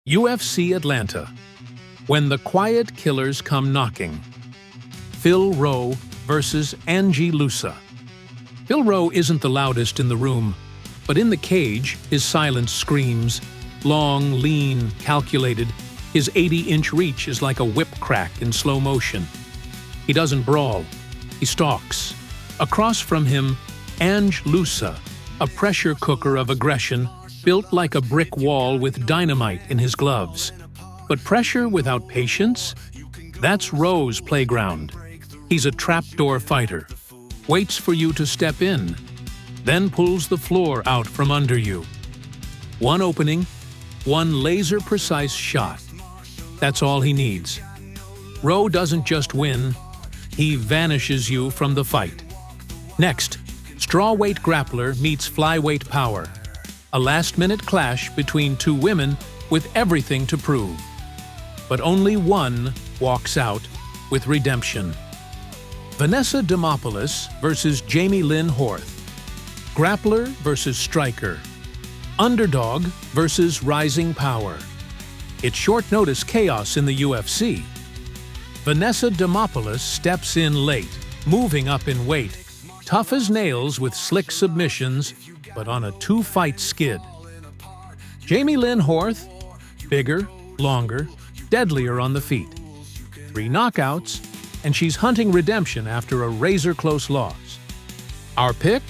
UFC Atlanta. When the Quiet Killers Come Knocking. Phil Rowe versus Angie Lusa. Phil Rowe isn't the loudest in the room, but in the cage, his silence screams. Long, lean, calculated, his 80-inch reach is like a whip crack in slow motion. He doesn't brawl, he stalks. Across from him, Angie Lusa, a pressure cooker of aggression, built like a brick wall with dynamite in his gloves. But pressure without patience? That's Rowe's playground. He's a trapdoor fighter. Waits for you to step in, then pulls the floor out from under you. One opening, one laser-precise shot. That's all he needs. Rowe doesn't just win, he vanishes you from the fight. Next, strawweight grappler meets flyweight power. A last-minute clash between two women with everything to prove. But only one walks out with redemption. Vanessa Demopoulos versus Jamey-Lyn Horth. Grappler versus striker. Underdog versus rising power. It's short-notice chaos in the UFC. Vanessa Demopoulos steps in late, moving up in weight, tough as nails with slick submissions, but on a two-fight skid. Jamey-Lyn Horth, bigger, longer, deadlier on the feet. 3 knockouts, and she's hunting redemption after a razor-close loss. Our pick?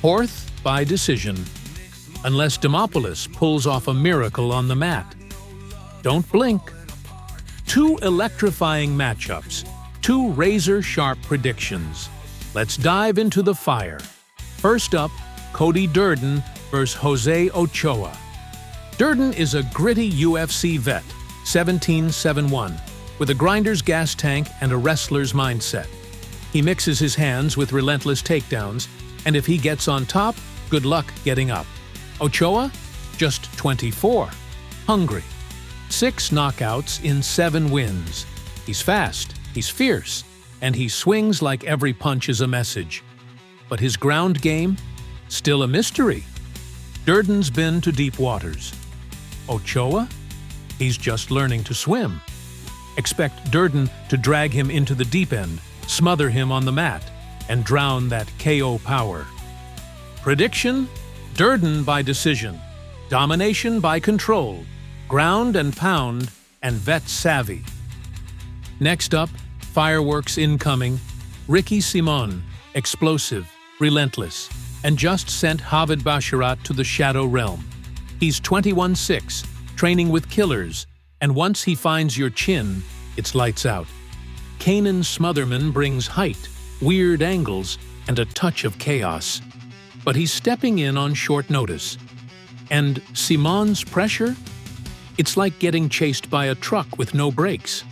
Horth by decision. Unless Demopoulos pulls off a miracle on the mat. Don't blink. 2 electrifying matchups, 2 razor-sharp predictions. Let's dive into the fire. First up, Cody Durden vs. Jose Ochoa. Durden is a gritty UFC vet, 17-7-1, with a grinder's gas tank and a wrestler's mindset. He mixes his hands with relentless takedowns, and if he gets on top, good luck getting up. Ochoa? Just 24. Hungry. 6 knockouts in 7 wins. He's fast, he's fierce, and he swings like every punch is a message. But his ground game? Still a mystery. Durden's been to deep waters. Ochoa? He's just learning to swim. Expect Durden to drag him into the deep end, smother him on the mat, and drown that KO power. Prediction? Durden by decision. Domination by control. Ground and pound, and vet savvy. Next up, fireworks incoming. Ricky Simon, explosive, relentless, and just sent Javid Basharat to the shadow realm. He's 21-6, training with killers, and once he finds your chin, it's lights out. Kanan Smotherman brings height, weird angles, and a touch of chaos. But he's stepping in on short notice. And Simon's pressure? It's like getting chased by a truck with no brakes.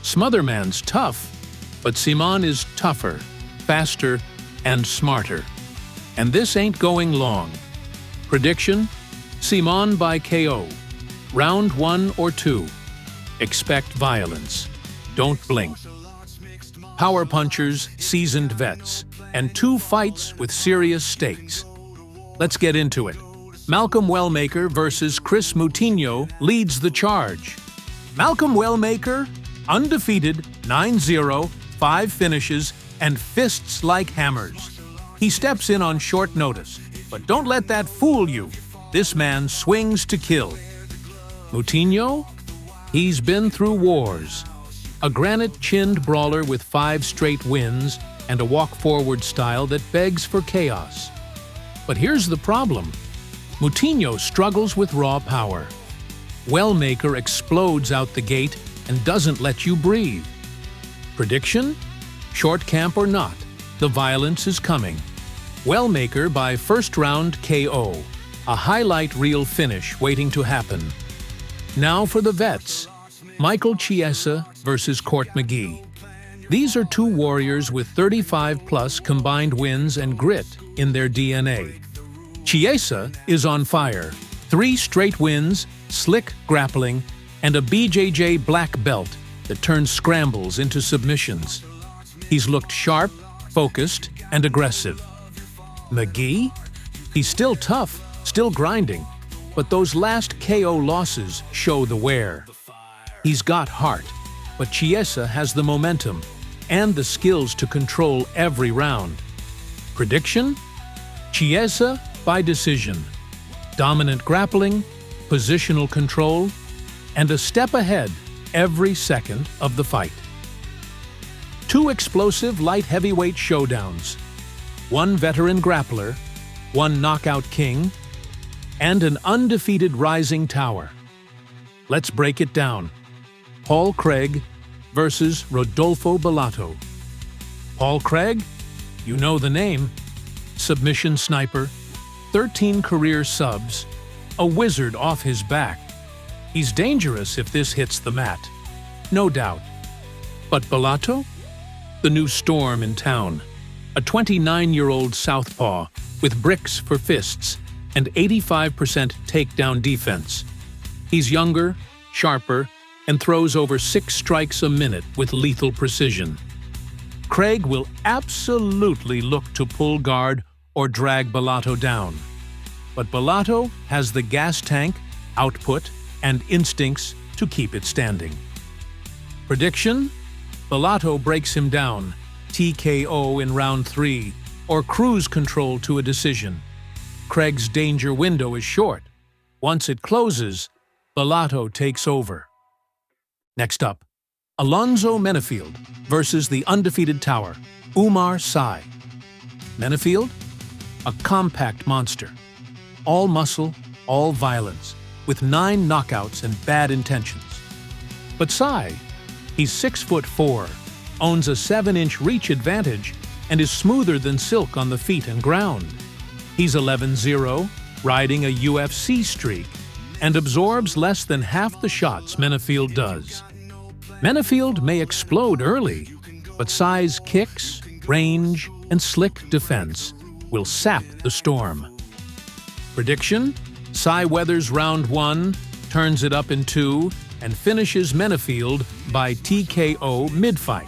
Smotherman's tough, but Simon is tougher, faster, and smarter. And this ain't going long. Prediction? Simon by KO. Round 1 or 2. Expect violence. Don't blink. Power punchers, seasoned vets, and 2 fights with serious stakes. Let's get into it. Malcolm Wellmaker versus Chris Moutinho leads the charge. Malcolm Wellmaker, undefeated, 9-0, 5 finishes, and fists like hammers. He steps in on short notice, but don't let that fool you. This man swings to kill. Moutinho? He's been through wars. A granite-chinned brawler with 5 straight wins and a walk-forward style that begs for chaos. But here's the problem. Moutinho struggles with raw power. Wellmaker explodes out the gate and doesn't let you breathe. Prediction? Short camp or not, the violence is coming. Wellmaker by first round KO. A highlight reel finish waiting to happen. Now for the vets. Michael Chiesa versus Court McGee. These are 2 warriors with 35+ combined wins and grit in their DNA. Chiesa is on fire. 3 straight wins, slick grappling, and a BJJ black belt that turns scrambles into submissions. He's looked sharp, focused, and aggressive. McGee? He's still tough, still grinding, but those last KO losses show the wear. He's got heart, but Chiesa has the momentum and the skills to control every round. Prediction? Chiesa by decision. Dominant grappling, positional control, and a step ahead every second of the fight. Two explosive light heavyweight showdowns. One veteran grappler, one knockout king, and an undefeated rising tower. Let's break it down. Paul Craig versus Rodolfo Bellato. Paul Craig? You know the name. Submission sniper, 13 career subs, a wizard off his back. He's dangerous if this hits the mat, no doubt. But Bellato? The new storm in town. A 29-year-old southpaw with bricks for fists and 85% takedown defense. He's younger, sharper, and throws over 6 strikes a minute with lethal precision. Craig will absolutely look to pull guard or drag Bellato down. But Bellato has the gas tank, output, and instincts to keep it standing. Prediction? Bellato breaks him down, TKO in round 3, or cruise control to a decision. Craig's danger window is short. Once it closes, Bellato takes over. Next up, Alonzo Menifield versus the undefeated tower, Umar Sy. Menifield? A compact monster. All muscle, all violence, with 9 knockouts and bad intentions. But Sy? He's 6'4", owns a 7-inch reach advantage, and is smoother than silk on the feet and ground. He's 11-0, riding a UFC streak, and absorbs less than half the shots Menifield does. Menifield may explode early, but Sy's kicks, range, and slick defense will sap the storm. Prediction? Sy weathers round 1, turns it up in 2, and finishes Menifield by TKO mid-fight.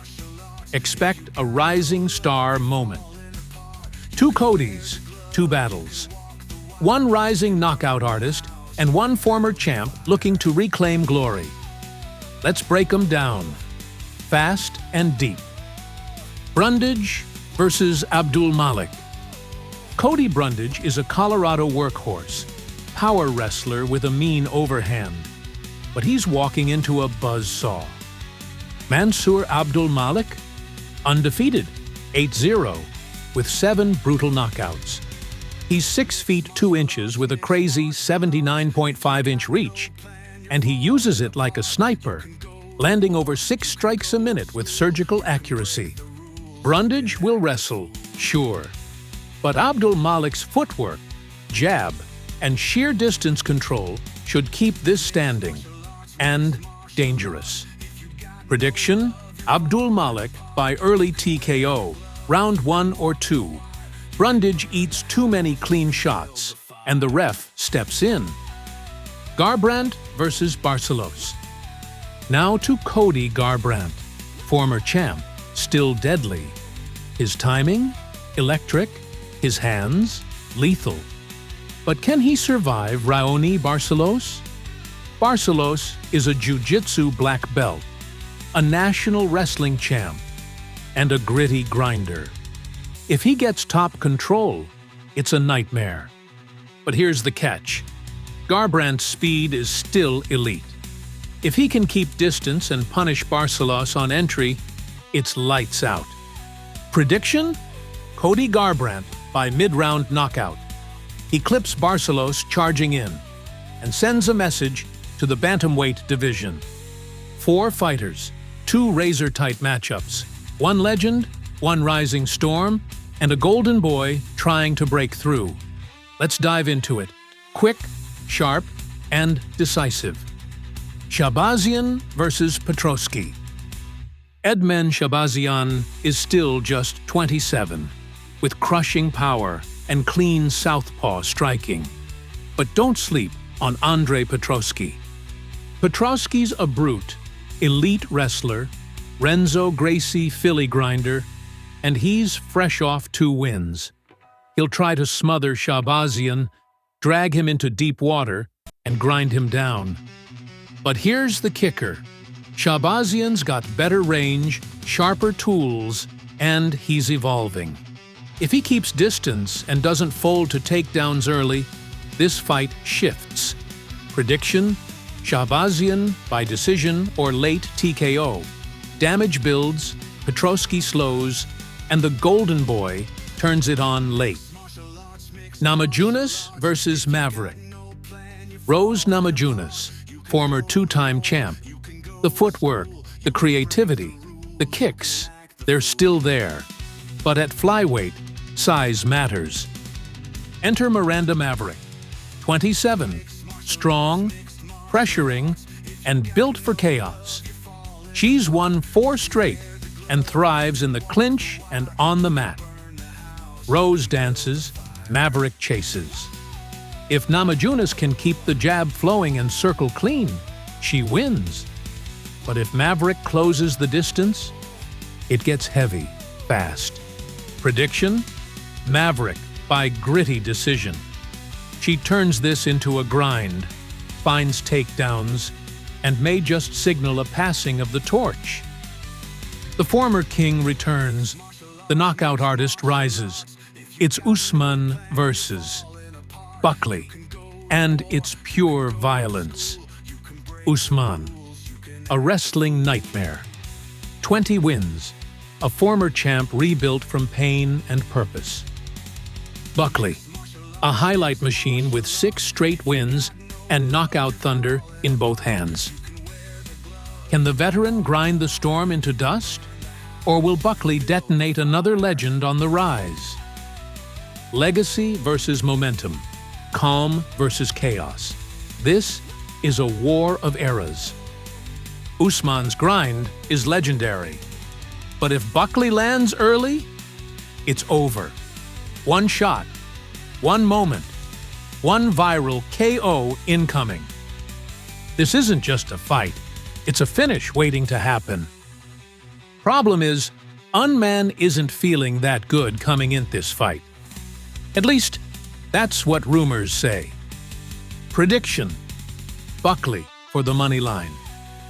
Expect a rising star moment. 2 Codys, 2 battles. One rising knockout artist and one former champ looking to reclaim glory. Let's break them down. Fast and deep. Brundage versus Abdul Malik. Cody Brundage is a Colorado workhorse, power wrestler with a mean overhand. But he's walking into a buzzsaw. Mansour Abdul Malik? Undefeated, 8-0, with 7 brutal knockouts. He's 6 feet 2 inches with a crazy 79.5-inch reach, and he uses it like a sniper, landing over 6 strikes a minute with surgical accuracy. Brundage will wrestle, sure, but Abdul Malik's footwork, jab, and sheer distance control should keep this standing and dangerous. Prediction? Abdul Malik by early TKO, round 1 or 2. Brundage eats too many clean shots, and the ref steps in. Garbrandt versus Barcelos. Now to Cody Garbrandt, former champ, still deadly. His timing? Electric. His hands? Lethal. But can he survive Raoni Barcelos? Barcelos is a jiu-jitsu black belt, a national wrestling champ, and a gritty grinder. If he gets top control, it's a nightmare. But here's the catch. Garbrandt's speed is still elite. If he can keep distance and punish Barcelos on entry, it's lights out. Prediction? Cody Garbrandt by mid-round knockout. He clips Barcelos charging in and sends a message to the bantamweight division. 4 fighters, 2 razor-tight matchups, 1 legend, 1 rising storm, and a golden boy trying to break through. Let's dive into it. Quick, sharp, and decisive. Shahbazyan versus Petroski. Edmen Shahbazyan is still just 27, with crushing power and clean southpaw striking. But don't sleep on Andre Petroski. Petroski's a brute, elite wrestler, Renzo Gracie Philly grinder, and he's fresh off 2 wins. He'll try to smother Shahbazyan, drag him into deep water, and grind him down. But here's the kicker. Shahbazian's got better range, sharper tools, and he's evolving. If he keeps distance and doesn't fold to takedowns early, this fight shifts. Prediction: Shahbazian by decision or late TKO. Damage builds, Petroski slows, and the Golden Boy turns it on late. Namajunas versus Maverick. Rose Namajunas, former two-time champ. The footwork, the creativity, the kicks, they're still there. But at flyweight, size matters. Enter Miranda Maverick, 27, strong, pressuring, and built for chaos. She's won 4 straight and thrives in the clinch and on the mat. Rose dances, Maverick chases. If Namajunas can keep the jab flowing and circle clean, she wins. But if Maverick closes the distance, it gets heavy, fast. Prediction: Maverick by gritty decision. She turns this into a grind, finds takedowns, and may just signal a passing of the torch. The former king returns. The knockout artist rises. It's Usman versus Buckley, and it's pure violence. Usman, a wrestling nightmare. 20 wins, a former champ rebuilt from pain and purpose. Buckley, a highlight machine with 6 straight wins and knockout thunder in both hands. Can the veteran grind the storm into dust? Or will Buckley detonate another legend on the rise? Legacy versus momentum. Calm versus chaos. This is a war of eras. Usman's grind is legendary. But if Buckley lands early, it's over. One shot, one moment, one viral KO incoming. This isn't just a fight, it's a finish waiting to happen. Problem is, Unman isn't feeling that good coming in this fight. At least, that's what rumors say. Prediction: Buckley for the money line.